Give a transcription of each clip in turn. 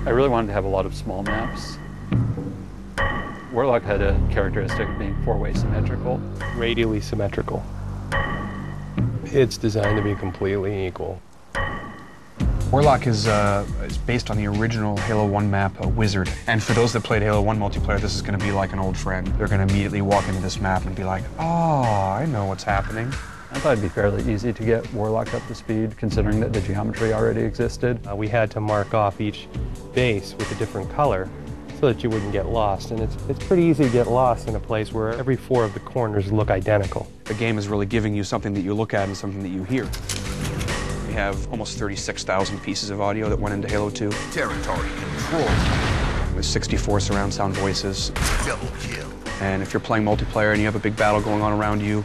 I really wanted to have a lot of small maps. Warlock had a characteristic of being four-way symmetrical. Radially symmetrical. It's designed to be completely equal. Warlock is based on the original Halo 1 map, Wizard. And for those that played Halo 1 multiplayer, this is going to be like an old friend. They're going to immediately walk into this map and be like, oh, I know what's happening. I thought it'd be fairly easy to get Warlock up to speed, considering that the geometry already existed. We had to mark off each base with a different color so that you wouldn't get lost. And it's pretty easy to get lost in a place where every four of the corners look identical. The game is really giving you something that you look at and something that you hear. We have almost 36,000 pieces of audio that went into Halo 2. Territory control. With 64 surround sound voices. Double kill. And if you're playing multiplayer and you have a big battle going on around you,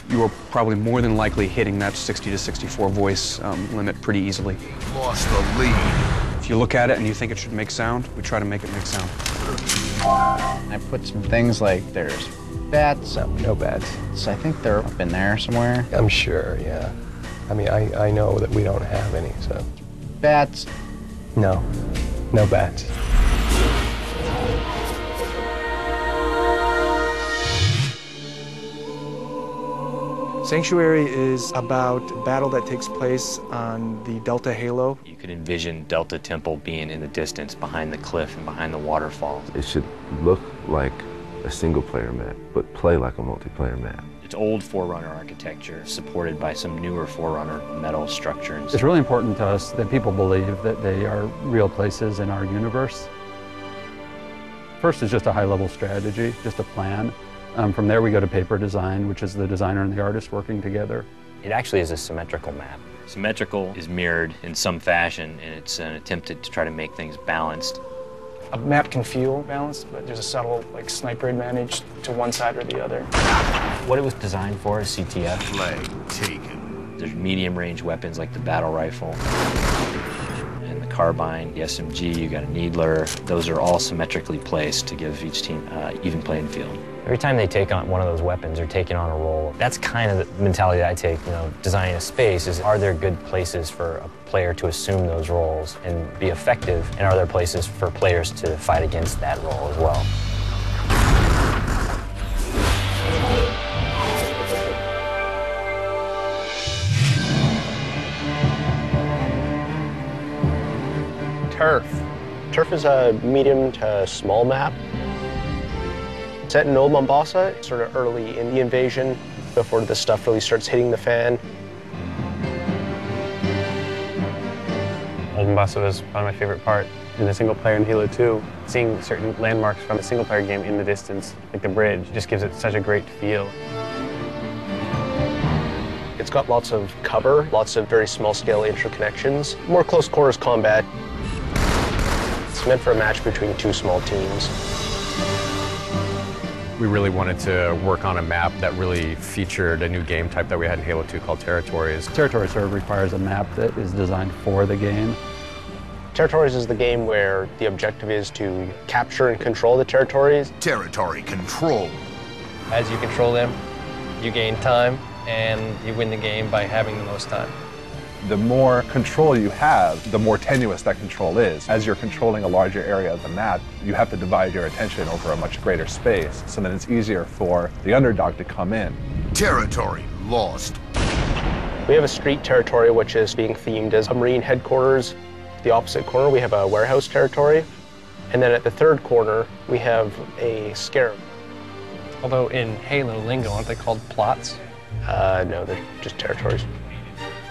you are probably more than likely hitting that 60 to 64 voice limit pretty easily. Lost the lead. If you look at it and you think it should make sound, we try to make it make sound. I put some things like there's bats. No, no bats. So I think they're up in there somewhere. I'm sure, yeah. I mean, I know that we don't have any, so. Bats. No, no bats. Sanctuary is about a battle that takes place on the Delta Halo. You could envision Delta Temple being in the distance behind the cliff and behind the waterfalls. It should look like a single-player map, but play like a multiplayer map. It's old Forerunner architecture, supported by some newer Forerunner metal structures. It's really important to us that people believe that they are real places in our universe. First is just a high-level strategy, just a plan. From there we go to paper design, which is the designer and the artist working together. It actually is a symmetrical map. Symmetrical is mirrored in some fashion, and it's an attempt to try to make things balanced. A map can feel balanced, but there's a subtle sniper advantage to one side or the other. What it was designed for is CTF. Flag taken. There's medium-range weapons like the battle rifle, and the carbine, the SMG, you got a needler. Those are all symmetrically placed to give each team even playing field. Every time they take on one of those weapons, they're taking on a role. That's kind of the mentality that I take, designing a space is, are there good places for a player to assume those roles and be effective, and are there places for players to fight against that role as well? Turf. Turf is a medium to small map. Set in Old Mombasa, sort of early in the invasion, before the stuff really starts hitting the fan. Old Mombasa was probably my favorite part in the single player in Halo 2. Seeing certain landmarks from a single player game in the distance, like the bridge, just gives it such a great feel. It's got lots of cover, lots of very small scale interconnections, more close quarters combat. It's meant for a match between two small teams. We really wanted to work on a map that really featured a new game type that we had in Halo 2 called Territories. Territories sort of requires a map that is designed for the game. Territories is the game where the objective is to capture and control the territories. Territory control. As you control them, you gain time, and you win the game by having the most time. The more control you have, the more tenuous that control is. As you're controlling a larger area of the map, you have to divide your attention over a much greater space, so that it's easier for the underdog to come in. Territory lost. We have a street territory which is being themed as a Marine headquarters. The opposite corner, we have a warehouse territory. And then at the third corner, we have a scarab. Although in Halo lingo, aren't they called plots? No, they're just territories.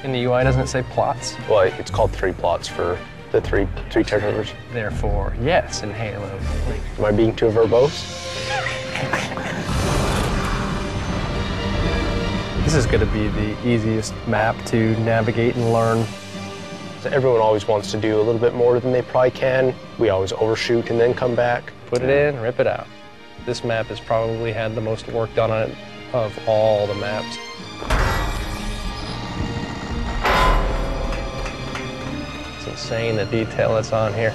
In the UI, doesn't it say plots? Well, it's called 3 plots for the three territories. Therefore, yes, in Halo. Am I being too verbose? This is going to be the easiest map to navigate and learn. So everyone always wants to do a little bit more than they probably can. We always overshoot and then come back. Put it in, rip it out. This map has probably had the most work done on it of all the maps. It's insane the detail that's on here.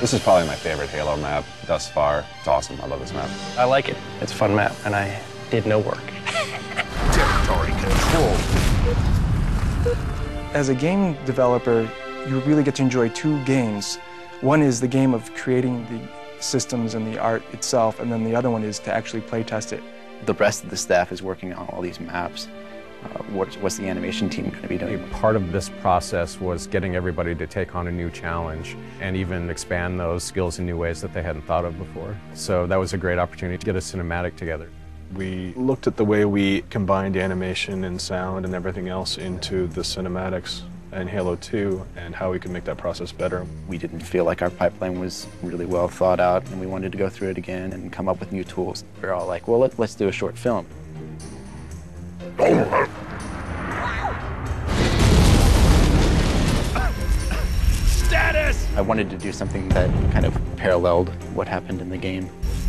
This is probably my favorite Halo map thus far. It's awesome. I love this map. I like it. It's a fun map, and I did no work. Territory control. As a game developer, you really get to enjoy 2 games One is the game of creating the systems and the art itself, and then the other one is to actually play test it. The rest of the staff is working on all these maps. What's the animation team going to be doing? Part of this process was getting everybody to take on a new challenge and even expand those skills in new ways that they hadn't thought of before. So that was a great opportunity to get a cinematic together. We looked at the way we combined animation and sound and everything else into the cinematics in Halo 2 and how we could make that process better. We didn't feel like our pipeline was really well thought out, and we wanted to go through it again and come up with new tools. We were all like, well, let's do a short film. Status! I wanted to do something that kind of paralleled what happened in the game.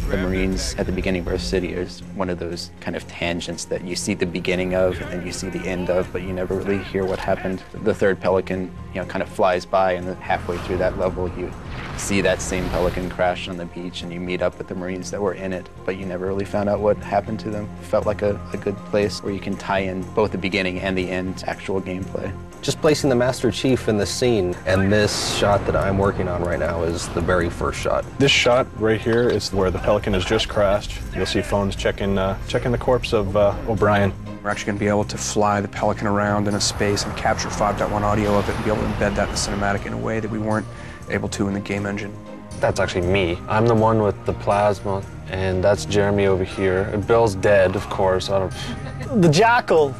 The Marines at the beginning of our city is one of those kind of tangents that you see the beginning of and then you see the end of, but you never really hear what happened. The third Pelican, kind of flies by, and then halfway through that level you see that same Pelican crash on the beach and you meet up with the Marines that were in it, but you never really found out what happened to them. It felt like a good place where you can tie in both the beginning and the end to actual gameplay. Just placing the Master Chief in the scene, and this shot that I'm working on right now is the very first shot. This shot right here is where the Pelican has just crashed. You'll see phones checking the corpse of O'Brien. We're actually going to be able to fly the Pelican around in a space and capture 5.1 audio of it and be able to embed that in the cinematic in a way that we weren't able to in the game engine. That's actually me. I'm the one with the plasma, and that's Jeremy over here. And Bill's dead, of course. The Jackal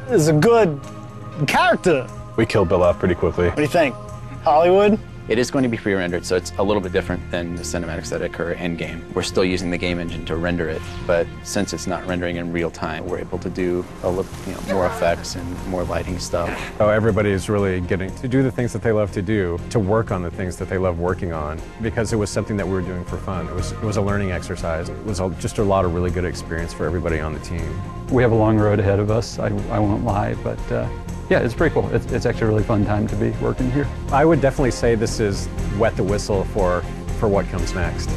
is a good character. We killed Bill off pretty quickly. What do you think? Hollywood? It is going to be pre-rendered, so it's a little bit different than the cinematics that occur in-game. We're still using the game engine to render it, but since it's not rendering in real time, we're able to do a little, more effects and more lighting stuff. So everybody is really getting to do the things that they love to do, to work on the things that they love working on, because it was something that we were doing for fun. It was a learning exercise. It was just a lot of really good experience for everybody on the team. We have a long road ahead of us, I won't lie, but yeah, it's pretty cool. It's actually a really fun time to be working here. I would definitely say this is wet the whistle for what comes next.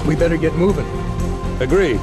We better get moving. Agreed.